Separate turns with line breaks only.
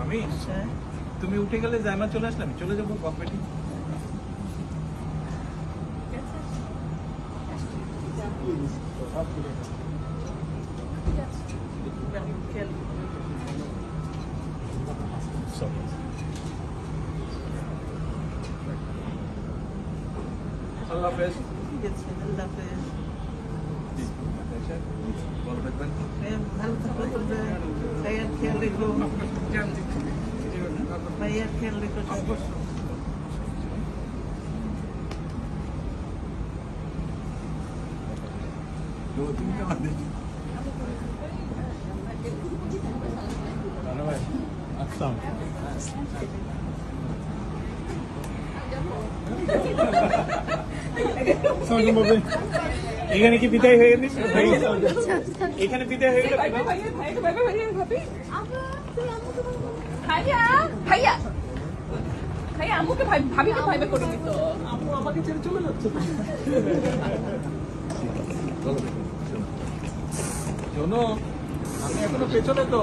আমি তুমি উঠে গেলে জায়মা চলে আসলাম, চলে যাবো কম্পিটি। আল্লাহ হাফেজ। ঠিক আছে, আল্লাহ হাফেজ। ভালো থাকবেন। ভালো থাকবেন। ভাইয়ার খেয়াল রেখো। ভাইয়ার খেয়াল রেখো। এখানে কি বিদায় হয়ে গেল? এখানে বিদায় হয়ে গেল।
ভাইয়া আম্মুকে ভাবিকে ভাইবে করে দিত।
আম্মু আমাকে ছেড়ে চলে যাচ্ছে। শোনো, আমি এখনো পেছনে তো।